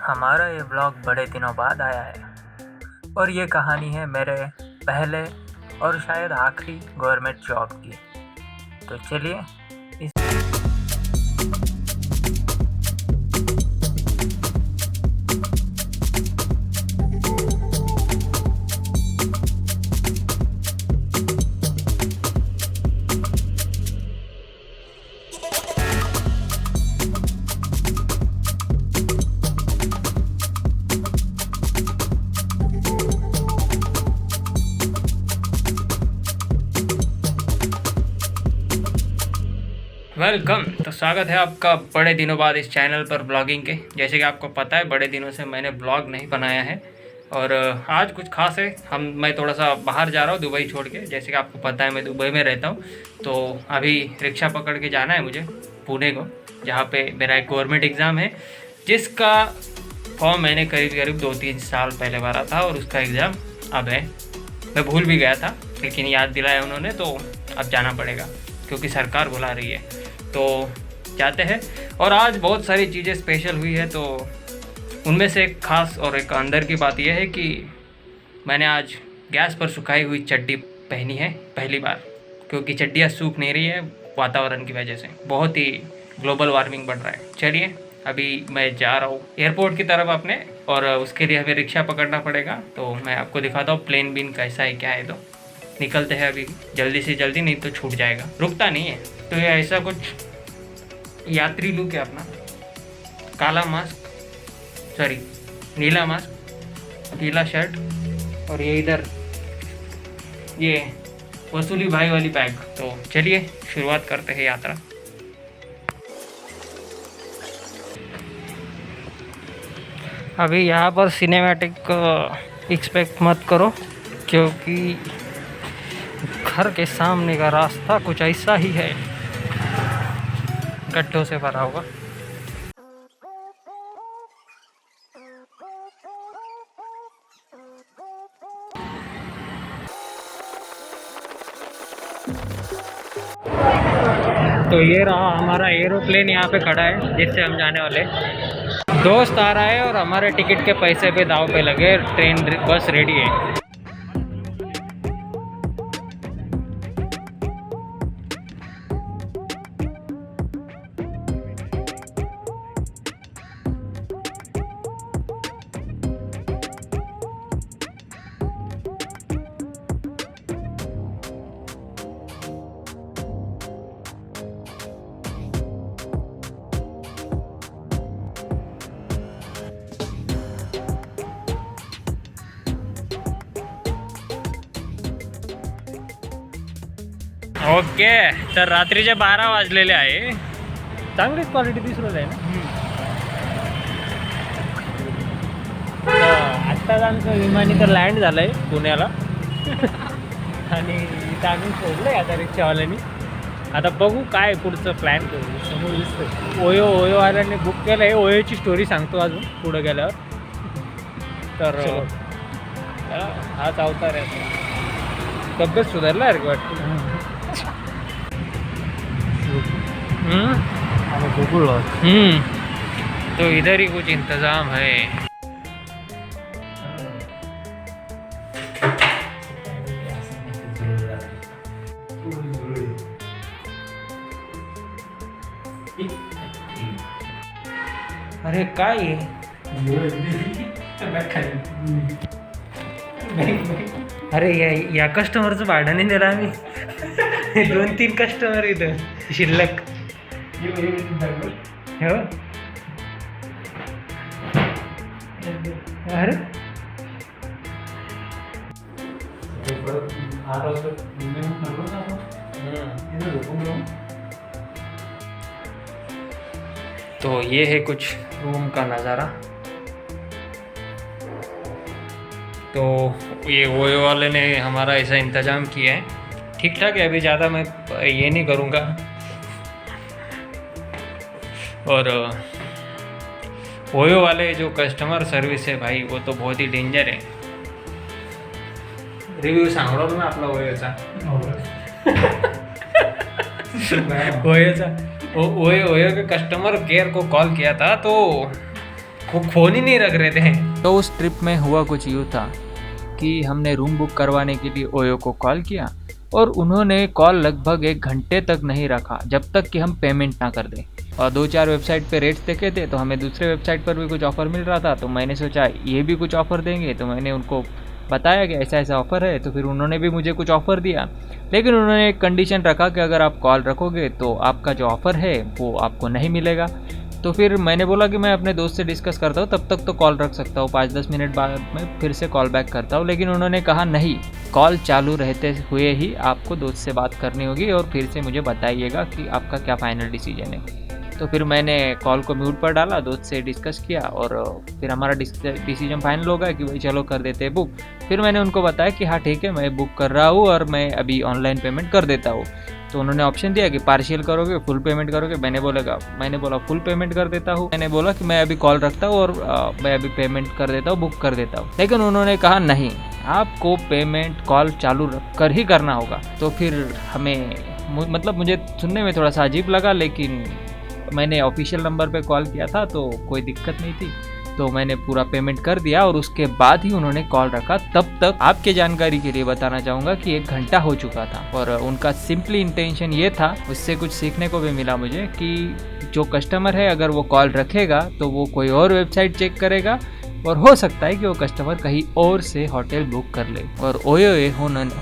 हमारा ये ब्लॉग बड़े दिनों बाद आया है और ये कहानी है मेरे पहले और शायद आखिरी गवर्नमेंट जॉब की। तो चलिए इस वेलकम। तो स्वागत है आपका बड़े दिनों बाद इस चैनल पर ब्लॉगिंग के। जैसे कि आपको पता है बड़े दिनों से मैंने ब्लॉग नहीं बनाया है और आज कुछ खास है। मैं थोड़ा सा बाहर जा रहा हूँ दुबई छोड़ के। जैसे कि आपको पता है मैं दुबई में रहता हूँ, तो अभी रिक्शा पकड़ के जाना है मुझे पुणे को, जहाँ पे मेरा एक गवर्नमेंट एग्ज़ाम है जिसका फॉर्म मैंने करीब 2-3 साल पहले भरा था और उसका एग्ज़ाम अब है। मैं भूल भी गया था लेकिन याद दिलाया उन्होंने, तो अब जाना पड़ेगा क्योंकि सरकार बुला रही है। तो जाते हैं। और आज बहुत सारी चीज़ें स्पेशल हुई है, तो उनमें से एक खास और एक अंदर की बात यह है कि मैंने आज गैस पर सुखाई हुई चड्डी पहनी है पहली बार, क्योंकि चड्डियाँ सूख नहीं रही है वातावरण की वजह से। बहुत ही ग्लोबल वार्मिंग बढ़ रहा है। चलिए अभी मैं जा रहा हूँ एयरपोर्ट की तरफ अपने, और उसके लिए हमें रिक्शा पकड़ना पड़ेगा। तो मैं आपको दिखाता हूँ प्लेन बीन कैसा है क्या है। तो निकलते हैं अभी जल्दी से जल्दी, नहीं तो छूट जाएगा, रुकता नहीं है। तो ये ऐसा कुछ यात्री लुक है अपना। काला मास्क, सॉरी नीला मास्क, पीला शर्ट, और ये इधर ये वसूली भाई वाली बैग। तो चलिए शुरुआत करते हैं यात्रा। अभी यहाँ पर सिनेमैटिक एक्सपेक्ट मत करो, क्योंकि घर के सामने का रास्ता कुछ ऐसा ही है, गड्ढों से भरा होगा। तो ये रहा हमारा एरोप्लेन यहाँ पे खड़ा है जिससे हम जाने वाले। दोस्त आ रहा है और हमारे टिकट के पैसे पे दाव पे लगे। ट्रेन बस रेडी है। ओके, तर रात्रीचे 12 वाजलेले आहे। चांगलीच क्वालिटी दिसून आहे ना। आत्ताच आमचं विमान इथं लँड झालं आहे पुण्याला आणि इथं आम्ही सोडलं आहे आता रिक्षावाल्यांनी। आता बघू काय पुढचं प्लॅन करू। समोर दिसतं ओयोवाल्यांनी बुक केलं आहे। ओयोची स्टोरी सांगतो अजून पुढं गेल्यावर। तर हाच अवतार आहे। तब्येत सुधारला आहे वाटतं। तो इधर ही कुछ इंतजाम है। अरे काय आहे? अरे या कस्टमरचं भाडं नाही दिलं आम्ही। 2-3 कस्टमर इथं शिल्लक। हो अरे तो ये है कुछ रूम का नज़ारा। तो ये ओयो वाले ने हमारा ऐसा इंतज़ाम किया है। ठीक ठाक है, अभी ज़्यादा मैं ये नहीं करूँगा। और ओयो वाले जो कस्टमर सर्विस है भाई, वो तो बहुत ही डेंजर है। रिव्यू सांगलो ना आपला ओयोचा। ओयो के कस्टमर केयर को कॉल किया था, तो फोन ही नहीं रख रहे थे। तो उस ट्रिप में हुआ कुछ यूँ था कि हमने रूम बुक करवाने के लिए ओयो को कॉल किया और उन्होंने कॉल लगभग 1 घंटे तक नहीं रखा जब तक कि हम पेमेंट ना कर दें। और 2-4 वेबसाइट पे रेट्स देखे थे तो हमें दूसरे वेबसाइट पर भी कुछ ऑफ़र मिल रहा था, तो मैंने सोचा ये भी कुछ ऑफ़र देंगे, तो मैंने उनको बताया कि ऐसा ऐसा ऑफ़र है। तो फिर उन्होंने भी मुझे कुछ ऑफ़र दिया, लेकिन उन्होंने एक कंडीशन रखा कि अगर आप कॉल रखोगे तो आपका जो ऑफ़र है वो आपको नहीं मिलेगा। तो फिर मैंने बोला कि मैं अपने दोस्त से डिस्कस करता हूँ, तब तक तो कॉल रख सकता हूँ, 5-10 मिनट बाद मैं फिर से कॉल बैक करता हूँ। लेकिन उन्होंने कहा नहीं, कॉल चालू रहते हुए ही आपको दोस्त से बात करनी होगी और फिर से मुझे बताइएगा कि आपका क्या फ़ाइनल डिसीजन है। तो फिर मैंने कॉल को म्यूट पर डाला, दोस्त से डिस्कस किया और फिर हमारा डिसीजन फाइनल हो गया कि भाई चलो कर देते हैं बुक। फिर मैंने उनको बताया कि हाँ ठीक है, मैं बुक कर रहा हूँ और मैं अभी ऑनलाइन पेमेंट कर देता हूँ। तो उन्होंने ऑप्शन दिया कि पार्शियल करोगे, फुल पेमेंट करोगे। मैंने बोला फुल पेमेंट कर देता हूँ। मैंने बोला कि मैं अभी कॉल रखता हूँ और मैं अभी पेमेंट कर देता हूँ, बुक कर देता हूँ। लेकिन उन्होंने कहा नहीं, आपको पेमेंट कॉल चालू रख कर ही करना होगा। तो फिर मुझे सुनने में थोड़ा सा अजीब लगा, लेकिन मैंने ऑफिशियल नंबर पे कॉल किया था तो कोई दिक्कत नहीं थी, तो मैंने पूरा पेमेंट कर दिया और उसके बाद ही उन्होंने कॉल रखा। तब तक आपके जानकारी के लिए बताना चाहूँगा कि 1 घंटा हो चुका था और उनका सिंपली इंटेंशन ये था, उससे कुछ सीखने को भी मिला मुझे, कि जो कस्टमर है अगर वो कॉल रखेगा तो वो कोई और वेबसाइट चेक करेगा और हो सकता है कि वो कस्टमर कहीं और से होटल बुक कर ले और ओयो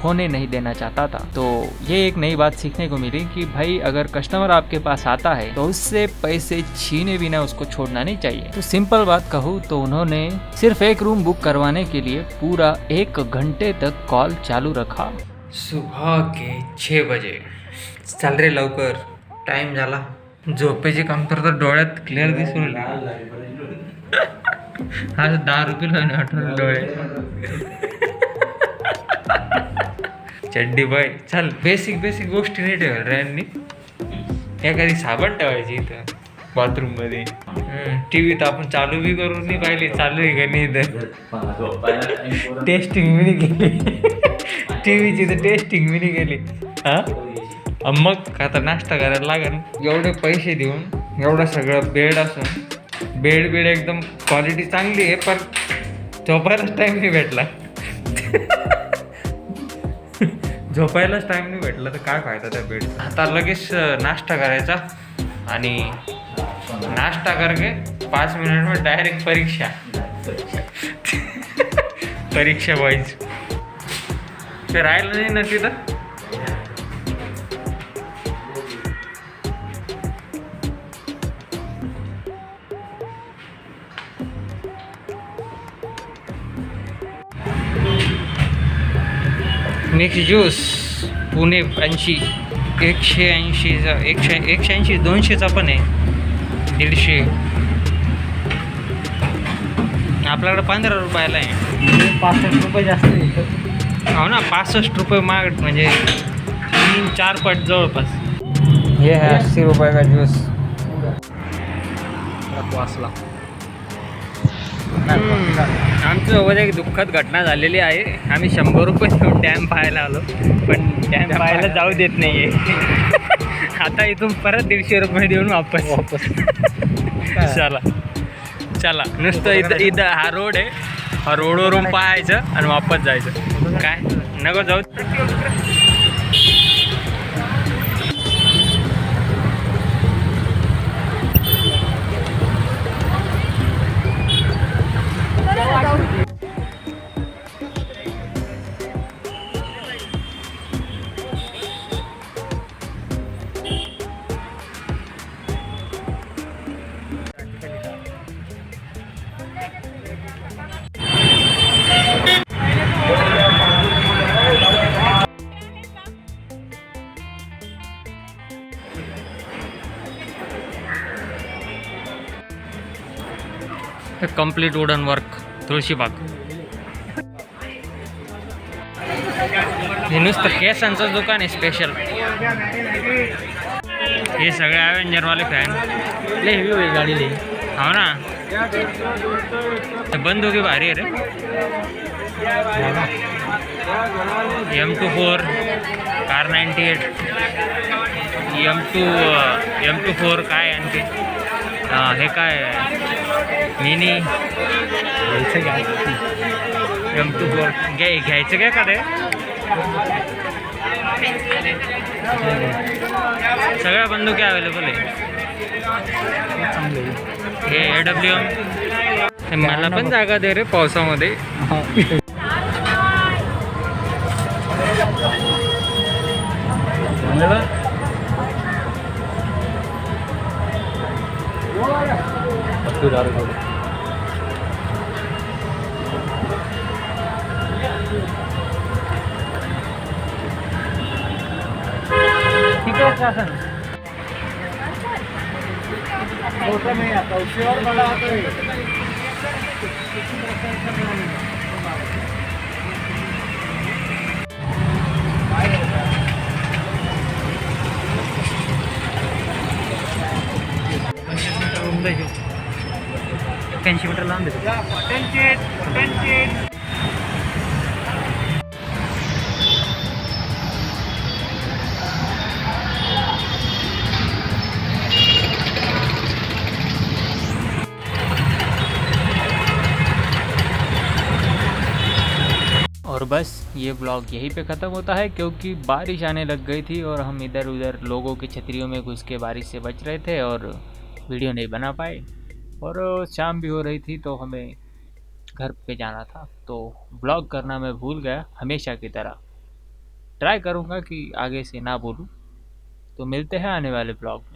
होने नहीं देना चाहता था। तो ये एक नई बात सीखने को मिली कि भाई अगर कस्टमर आपके पास आता है तो उससे पैसे छीने बिना उसको छोड़ना नहीं चाहिए। तो सिंपल बात कहूँ तो उन्होंने सिर्फ एक रूम बुक करवाने के लिए पूरा 1 घंटे तक कॉल चालू रखा। सुबह के 6 बजे चाल रे लवकर, टाइम झाला। झोपेची कमतरता डोळ्यात क्लिअर दिसून आज 10 रुपये आठवण डोळे चड्डी बाय. चल बेसिक गोष्टी नाही ठेवल रे यांनी. एखादी साबण ठेवायची इथं बाथरूम मध्ये. टीव्ही तर आपण चालू बी करून नाही पाहिली, चालू आहे का नाही इथं. टेस्टिंग बी नाही केली टीव्हीची, तर टेस्टिंग बी नाही केली. हा मग आता नाश्ता करायला लागेल. एवढे पैसे देऊन एवढं सगळं बेड असून, बेड एकदम क्वालिटी चांगली आहे, पण झोपायलाच टाईम नाही भेटला. झोपायलाच टाईम नाही भेटला तर काय फायदा त्या बेडचा. आता लगेच नाश्ता करायचा आणि नाश्ता करके 5 मिनट में डायरेक्ट परीक्षा. परीक्षा वाईज ते राहिलं नाही ना तिथं. मिक्स ज्यूस पुणे 80, 180चा 180 200चा पण आहे, 150. आपल्याकडे 15 रुपयाला आहे. 65 रुपये जास्त आहे. हो ना, 65 रुपये मागत म्हणजे 3-4 पट जवळपास. हे है 80 रुपये का ज्यूस. वाचला. आमच्यासोबत एक दुःखद घटना झालेली आहे. आम्ही 100 रुपये देऊन डॅम पाहायला आलो, पण डॅम पाहायला जाऊ देत नाहीये. आता इथून परत 150 रुपये देऊन वापस. चला नुसतं इथं हा रोड आहे, हा रोडवरून पाहायचं आणि वापस जायचं. काय नको जाऊ. Complete wooden work Tulshibaug. हे नुसतं केसांचं दुकान आहे स्पेशल. हे सगळे ॲव्हेंजरवाले फॅन लय हेवी होईल गाडी लई. हो ना, बंदुकी भारी आहे रे. M24 कार 98 M24 काय आणखी हे काय मिनी तू घ्यायचं काय का ते सगळ्या बंदुकी अवेलेबल आहे हे AWM मला पण जागा दे रे पावसामध्ये ठीक है शासन में आता उससे और बड़ा आता है मीटर लांब और बस ये ब्लॉग यहीं पे ख़त्म होता है क्योंकि बारिश आने लग गई थी और हम इधर उधर लोगों की छतरियों में घुस के बारिश से बच रहे थे और वीडियो नहीं बना पाए और शाम भी हो रही थी तो हमें घर पे जाना था तो ब्लॉग करना मैं भूल गया हमेशा की तरह। ट्राई करूँगा कि आगे से ना भूलूँ। तो मिलते हैं आने वाले ब्लॉग में।